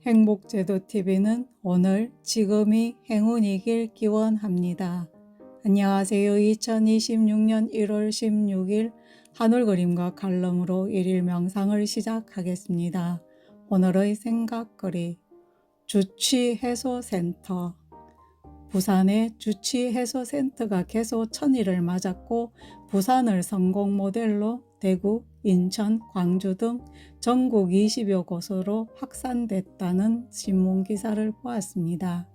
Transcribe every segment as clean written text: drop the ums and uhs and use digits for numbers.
행복제도TV는 오늘 지금이 행운이길 기원합니다. 안녕하세요. 2026년 1월 16일 하늘그림과 칼럼으로 일일 명상을 시작하겠습니다. 오늘의 생각거리 주취해소센터. 부산의 주취해소센터가 개소 1000일을 맞았고 부산을 성공 모델로 대구, 인천, 광주 등 전국 20여 곳으로 확산됐다는 신문기사를 보았습니다.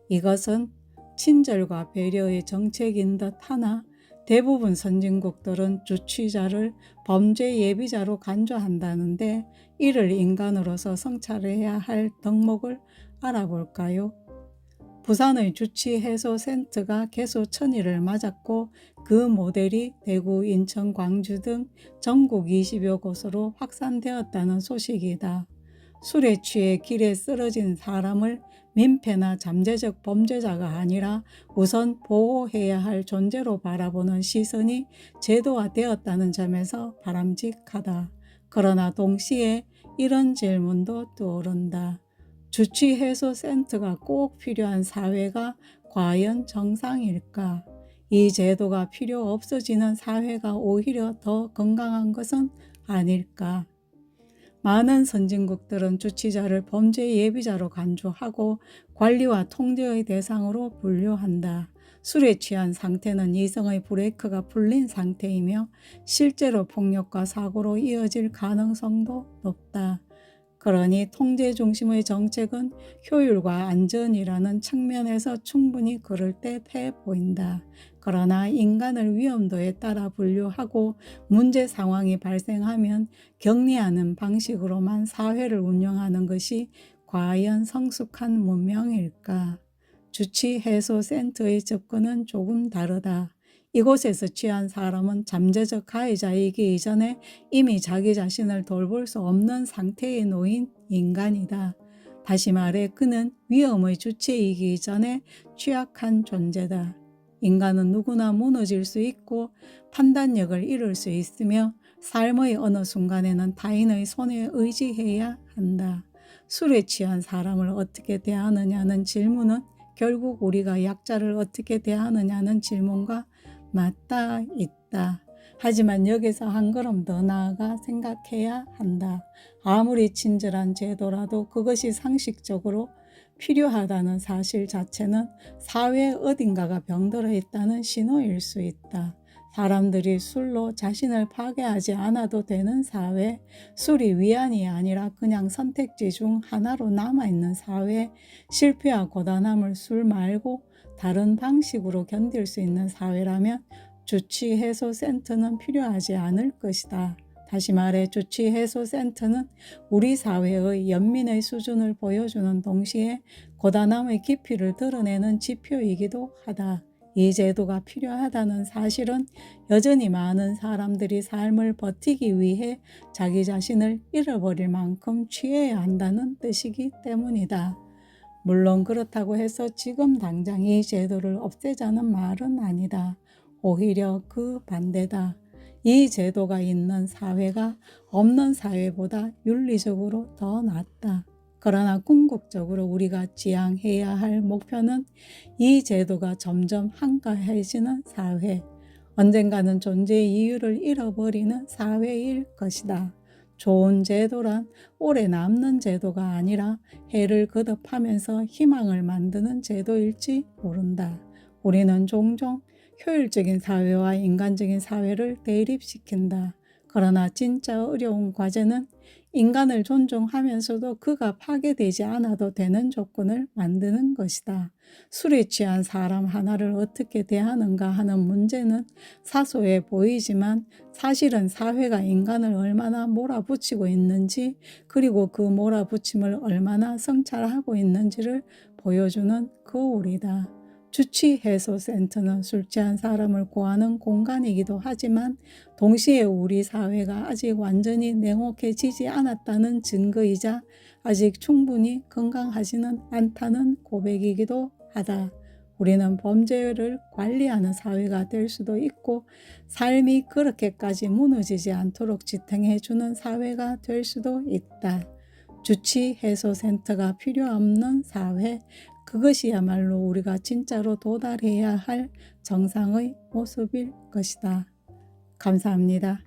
이것은 친절과 배려의 정책인 듯 하나 대부분 선진국들은 주취자를 범죄 예비자로 간주한다는데 이를 인간으로서 성찰해야 할 덕목을 알아볼까요? 부산의 주취해소센터가 개소 1000일을 맞았고 그 모델이 대구, 인천, 광주 등 전국 20여 곳으로 확산되었다는 소식이다. 술에 취해 길에 쓰러진 사람을 민폐나 잠재적 범죄자가 아니라 우선 보호해야 할 존재로 바라보는 시선이 제도화되었다는 점에서 바람직하다. 그러나 동시에 이런 질문도 떠오른다. 주취해소센터가 꼭 필요한 사회가 과연 정상일까? 이 제도가 필요 없어지는 사회가 오히려 더 건강한 것은 아닐까? 많은 선진국들은 주취자를 범죄 예비자로 간주하고 관리와 통제의 대상으로 분류한다. 술에 취한 상태는 이성의 브레이크가 풀린 상태이며 실제로 폭력과 사고로 이어질 가능성도 높다. 그러니 통제 중심의 정책은 효율과 안전이라는 측면에서 충분히 그럴듯해 보인다. 그러나 인간을 위험도에 따라 분류하고 문제 상황이 발생하면 격리하는 방식으로만 사회를 운영하는 것이 과연 성숙한 문명일까? 주취해소센터의 접근은 조금 다르다. 이곳에서 취한 사람은 잠재적 가해자이기 이전에 이미 자기 자신을 돌볼 수 없는 상태에 놓인 인간이다. 다시 말해 그는 위험의 주체이기 전에 취약한 존재다. 인간은 누구나 무너질 수 있고 판단력을 잃을 수 있으며 삶의 어느 순간에는 타인의 손에 의지해야 한다. 술에 취한 사람을 어떻게 대하느냐는 질문은 결국 우리가 약자를 어떻게 대하느냐는 질문과 맞닿아 있다. 하지만 여기서 한 걸음 더 나아가 생각해야 한다. 아무리 친절한 제도라도 그것이 상식적으로 필요하다는 사실 자체는 사회 어딘가가 병들어 있다는 신호일 수 있다. 사람들이 술로 자신을 파괴하지 않아도 되는 사회, 술이 위안이 아니라 그냥 선택지 중 하나로 남아있는 사회, 실패와 고단함을 술 말고 다른 방식으로 견딜 수 있는 사회라면 주취해소센터는 필요하지 않을 것이다. 다시 말해 주취해소센터는 우리 사회의 연민의 수준을 보여주는 동시에 고단함의 깊이를 드러내는 지표이기도 하다. 이 제도가 필요하다는 사실은 여전히 많은 사람들이 삶을 버티기 위해 자기 자신을 잃어버릴 만큼 취해야 한다는 뜻이기 때문이다. 물론 그렇다고 해서 지금 당장 이 제도를 없애자는 말은 아니다. 오히려 그 반대다. 이 제도가 있는 사회가 없는 사회보다 윤리적으로 더 낫다. 그러나 궁극적으로 우리가 지향해야 할 목표는 이 제도가 점점 한가해지는 사회, 언젠가는 존재의 이유를 잃어버리는 사회일 것이다. 좋은 제도란 오래 남는 제도가 아니라 해를 거듭하면서 희망을 만드는 제도일지 모른다. 우리는 종종 효율적인 사회와 인간적인 사회를 대립시킨다. 그러나 진짜 어려운 과제는 인간을 존중하면서도 그가 파괴되지 않아도 되는 조건을 만드는 것이다. 술에 취한 사람 하나를 어떻게 대하는가 하는 문제는 사소해 보이지만 사실은 사회가 인간을 얼마나 몰아붙이고 있는지 그리고 그 몰아붙임을 얼마나 성찰하고 있는지를 보여주는 거울이다. 주취해소센터는 술 취한 사람을 구하는 공간이기도 하지만 동시에 우리 사회가 아직 완전히 냉혹해지지 않았다는 증거이자 아직 충분히 건강하지는 않다는 고백이기도 하다. 우리는 범죄를 관리하는 사회가 될 수도 있고 삶이 그렇게까지 무너지지 않도록 지탱해주는 사회가 될 수도 있다. 주치해소센터가 필요 없는 사회, 그것이야말로 우리가 진짜로 도달해야 할 정상의 모습일 것이다. 감사합니다.